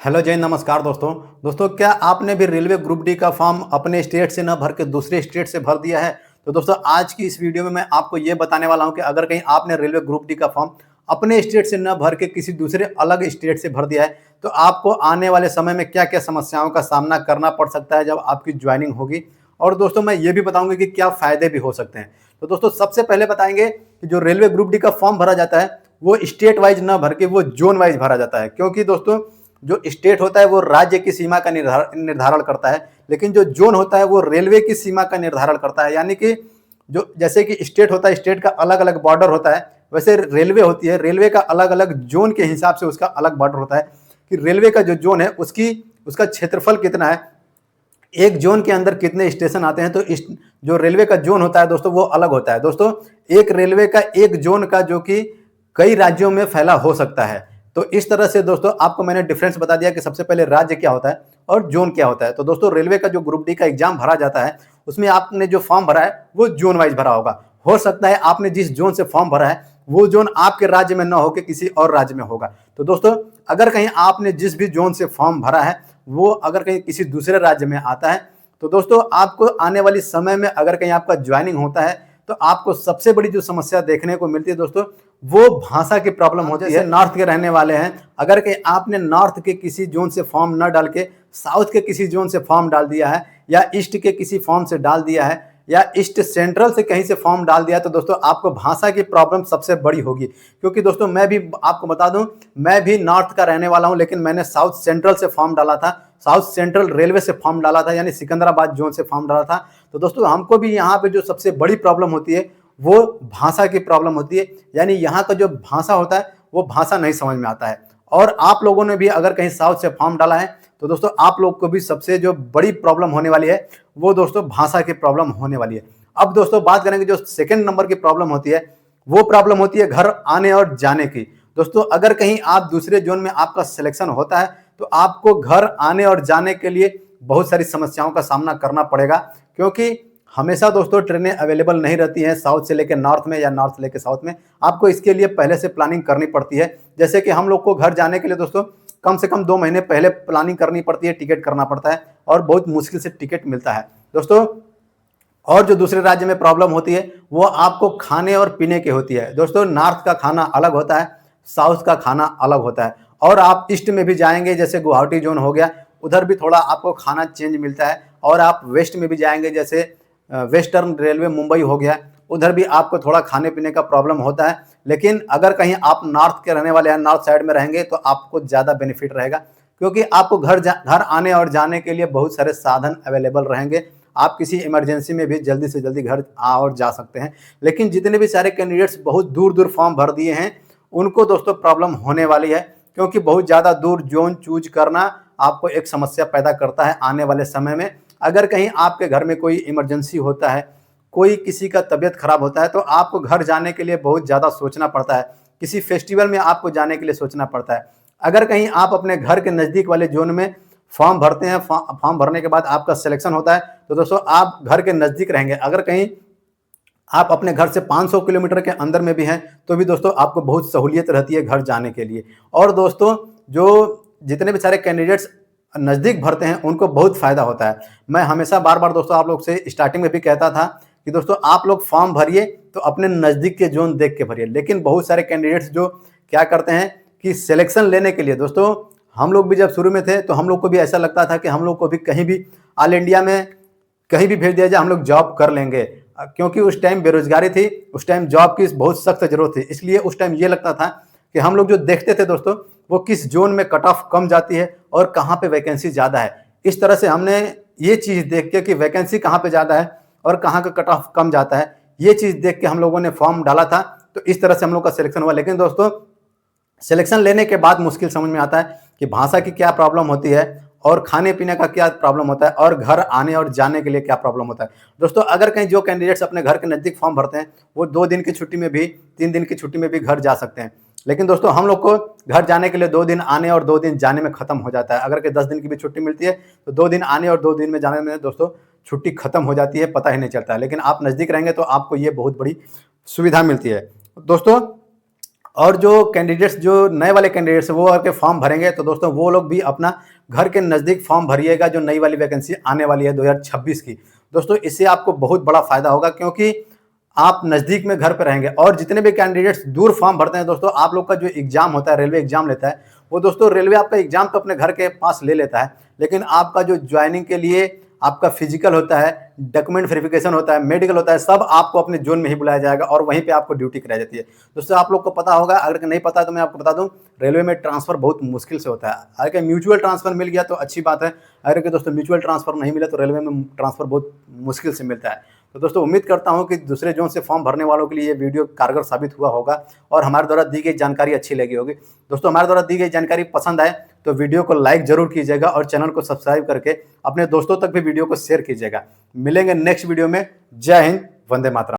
Hello जय नमस्कार दोस्तों क्या आपने भी रेलवे ग्रुप डी का फॉर्म अपने स्टेट से न भर के दूसरे स्टेट से भर दिया है। तो दोस्तों आज की इस वीडियो में मैं आपको ये बताने वाला हूं कि अगर कहीं आपने रेलवे ग्रुप डी का फॉर्म अपने स्टेट से न भर के किसी दूसरे अलग स्टेट से भर दिया है तो आपको आने वाले समय में क्या क्या समस्याओं का सामना करना पड़ सकता है जब आपकी ज्वाइनिंग होगी। और दोस्तों मैं ये भी बताऊंगा कि क्या फायदे भी हो सकते हैं। तो दोस्तों सबसे पहले बताएंगे कि जो रेलवे ग्रुप डी का फॉर्म भरा जाता है वो स्टेट वाइज न भर के वो जोन वाइज भरा जाता है, क्योंकि दोस्तों जो स्टेट होता है वो राज्य की सीमा का निर्धारण करता है, लेकिन जो जोन होता है वो रेलवे की सीमा का निर्धारण करता है। यानी कि जो जैसे कि स्टेट होता है, स्टेट का अलग अलग बॉर्डर होता है, वैसे रेलवे होती है, रेलवे का अलग अलग जोन के हिसाब से उसका अलग बॉर्डर होता है कि रेलवे का जो जोन है उसका क्षेत्रफल कितना है, एक जोन के अंदर कितने स्टेशन आते हैं। तो जो रेलवे का जोन होता है दोस्तों वो अलग होता है। दोस्तों एक रेलवे का एक जोन का जो कि कई राज्यों में फैला हो सकता है। तो इस तरह से दोस्तों आपको मैंने डिफरेंस बता दिया कि सबसे पहले राज्य क्या होता है और जोन क्या होता है। तो दोस्तों रेलवे का जो ग्रुप डी का एग्जाम भरा जाता है उसमें आपने जो फॉर्म भरा है वो जोन वाइज भरा होगा। हो सकता है आपने जिस जोन से फॉर्म भरा है वो जोन आपके राज्य में न हो के किसी और राज्य में होगा। तो दोस्तों अगर कहीं आपने जिस भी जोन से फॉर्म भरा है वो अगर कहीं किसी दूसरे राज्य में आता है तो दोस्तों आपको आने वाली समय में अगर कहीं आपका ज्वाइनिंग होता है तो आपको सबसे बड़ी जो समस्या देखने को मिलती है दोस्तों वो भाषा की प्रॉब्लम होती है। नॉर्थ के रहने वाले हैं, अगर कहीं आपने नॉर्थ के किसी जोन से फॉर्म न डाल के साउथ के किसी जोन से फॉर्म डाल दिया है या ईस्ट के किसी फॉर्म से डाल दिया है या ईस्ट सेंट्रल से कहीं से फॉर्म डाल दिया है तो दोस्तों आपको भाषा की प्रॉब्लम सबसे बड़ी होगी। क्योंकि दोस्तों मैं भी आपको बता दूं, मैं भी नॉर्थ का रहने वाला हूं, लेकिन मैंने साउथ सेंट्रल से फॉर्म डाला था, साउथ सेंट्रल रेलवे से फॉर्म डाला था, यानी सिकंदराबाद जोन से फॉर्म डाला था। तो दोस्तों हमको भी यहाँ पे जो सबसे बड़ी प्रॉब्लम होती है वो भाषा की प्रॉब्लम होती है, यानी यहाँ का जो भाषा होता है वो भाषा नहीं समझ में आता है। और आप लोगों ने भी अगर कहीं साउथ से फॉर्म डाला है तो दोस्तों आप लोग को भी सबसे जो बड़ी प्रॉब्लम होने वाली है वो दोस्तों भाषा की प्रॉब्लम होने वाली है। अब दोस्तों बात करेंगे जो सेकंड नंबर की प्रॉब्लम होती है वो प्रॉब्लम होती है घर आने और जाने की। दोस्तों अगर कहीं आप दूसरे जोन में आपका सिलेक्शन होता है तो आपको घर आने और जाने के लिए बहुत सारी समस्याओं का सामना करना पड़ेगा, क्योंकि हमेशा दोस्तों ट्रेनें अवेलेबल नहीं रहती हैं साउथ से लेकर नॉर्थ में या नॉर्थ से लेकर साउथ में। आपको इसके लिए पहले से प्लानिंग करनी पड़ती है। जैसे कि हम लोग को घर जाने के लिए दोस्तों कम से कम 2 महीने पहले प्लानिंग करनी पड़ती है, टिकट करना पड़ता है और बहुत मुश्किल से टिकट मिलता है दोस्तों। और जो दूसरे राज्य में प्रॉब्लम होती है वो आपको खाने और पीने की होती है। दोस्तों नॉर्थ का खाना अलग होता है, साउथ का खाना अलग होता है। और आप ईस्ट में भी जाएंगे जैसे गुवाहाटी जोन हो गया, उधर भी थोड़ा आपको खाना चेंज मिलता है। और आप वेस्ट में भी जाएंगे जैसे वेस्टर्न रेलवे मुंबई हो गया, उधर भी आपको थोड़ा खाने पीने का प्रॉब्लम होता है। लेकिन अगर कहीं आप नॉर्थ के रहने वाले हैं, नॉर्थ साइड में रहेंगे तो आपको ज़्यादा बेनिफिट रहेगा, क्योंकि आपको घर आने और जाने के लिए बहुत सारे साधन अवेलेबल रहेंगे। आप किसी इमरजेंसी में भी जल्दी से जल्दी घर आ और जा सकते हैं। लेकिन जितने भी सारे कैंडिडेट्स बहुत दूर दूर फॉर्म भर दिए हैं उनको दोस्तों प्रॉब्लम होने वाली है, क्योंकि बहुत ज़्यादा दूर जोन चूज करना आपको एक समस्या पैदा करता है आने वाले समय में। अगर कहीं आपके घर में कोई इमरजेंसी होता है, कोई किसी का तबीयत खराब होता है तो आपको घर जाने के लिए बहुत ज़्यादा सोचना पड़ता है, किसी फेस्टिवल में आपको जाने के लिए सोचना पड़ता है। अगर कहीं आप अपने घर के नज़दीक वाले जोन में फॉर्म भरते हैं, फॉर्म भरने के बाद आपका सिलेक्शन होता है तो दोस्तों आप घर के नज़दीक रहेंगे। अगर कहीं आप अपने घर से 500 किलोमीटर के अंदर में भी हैं तो भी दोस्तों आपको बहुत सहूलियत रहती है घर जाने के लिए। और दोस्तों जो जितने भी सारे कैंडिडेट्स नज़दीक भरते हैं उनको बहुत फ़ायदा होता है। मैं हमेशा बार बार दोस्तों आप लोग से स्टार्टिंग में भी कहता था कि दोस्तों आप लोग फॉर्म भरिए तो अपने नज़दीक के जोन देख के भरिए। लेकिन बहुत सारे कैंडिडेट्स जो क्या करते हैं कि सिलेक्शन लेने के लिए, दोस्तों हम लोग भी जब शुरू में थे तो हम लोग को भी ऐसा लगता था कि हम लोग को भी कहीं भी ऑल इंडिया में कहीं भी भेज दिया जाए हम लोग जॉब कर लेंगे, क्योंकि उस टाइम बेरोजगारी थी, उस टाइम जॉब की बहुत सख्त जरूरत थी। इसलिए उस टाइम ये लगता था कि हम लोग जो देखते थे दोस्तों वो किस जोन में कट ऑफ कम जाती है और कहाँ पे वैकेंसी ज़्यादा है। इस तरह से हमने ये चीज़ देख के कि वैकेंसी कहाँ पे ज़्यादा है और कहाँ का कट ऑफ कम जाता है, ये चीज़ देख के हम लोगों ने फॉर्म डाला था। तो इस तरह से हम लोग का सिलेक्शन हुआ। लेकिन दोस्तों सिलेक्शन लेने के बाद मुश्किल समझ में आता है कि भाषा की क्या प्रॉब्लम होती है और खाने पीने का क्या प्रॉब्लम होता है और घर आने और जाने के लिए क्या प्रॉब्लम होता है। दोस्तों अगर कहीं जो कैंडिडेट्स अपने घर के नज़दीक फॉर्म भरते हैं वो 2 दिन की छुट्टी में भी 3 दिन की छुट्टी में भी घर जा सकते हैं। लेकिन दोस्तों हम लोग को घर जाने के लिए 2 दिन आने और 2 दिन जाने में ख़त्म हो जाता है। अगर कि 10 दिन की भी छुट्टी मिलती है तो 2 दिन आने और 2 दिन में जाने में दोस्तों छुट्टी खत्म हो जाती है, पता ही नहीं चलता है। लेकिन आप नज़दीक रहेंगे तो आपको ये बहुत बड़ी सुविधा मिलती है। दोस्तों और जो कैंडिडेट्स जो नए वाले कैंडिडेट्स वो आके फॉर्म भरेंगे तो दोस्तों वो लोग भी अपना घर के नज़दीक फॉर्म भरिएगा जो नई वाली वैकेंसी आने वाली है 2026 की। दोस्तों इससे आपको बहुत बड़ा फायदा होगा क्योंकि आप नज़दीक में घर पे रहेंगे और जितने भी कैंडिडेट्स दूर फॉर्म भरते हैं दोस्तों आप लोग का जो एग्जाम होता है रेलवे एग्जाम लेता है वो दोस्तों रेलवे आपका एग्जाम तो अपने घर के पास ले लेता है लेकिन आपका जो ज्वाइनिंग के लिए आपका फिजिकल होता है, डॉक्यूमेंट वेरिफिकेशन होता है, मेडिकल होता है, सब आपको अपने जोन में ही बुलाया जाएगा और वहीं पे आपको ड्यूटी कराई जाती है। दोस्तों आप लोग को पता होगा, अगर नहीं पता तो मैं आपको बता दूं, रेलवे में ट्रांसफर बहुत मुश्किल से होता है। अगर म्यूचुअल ट्रांसफर मिल गया तो अच्छी बात है, अगर दोस्तों म्यूचुअल ट्रांसफर नहीं मिला तो रेलवे में ट्रांसफर बहुत मुश्किल से मिलता है। तो दोस्तों उम्मीद करता हूं कि दूसरे जोन से फॉर्म भरने वालों के लिए ये वीडियो कारगर साबित हुआ होगा और हमारे द्वारा दी गई जानकारी अच्छी लगी होगी। दोस्तों हमारे द्वारा दी गई जानकारी पसंद आए तो वीडियो को लाइक जरूर कीजिएगा और चैनल को सब्सक्राइब करके अपने दोस्तों तक भी वीडियो को शेयर कीजिएगा। मिलेंगे नेक्स्ट वीडियो में। जय हिंद, वंदे मातरम।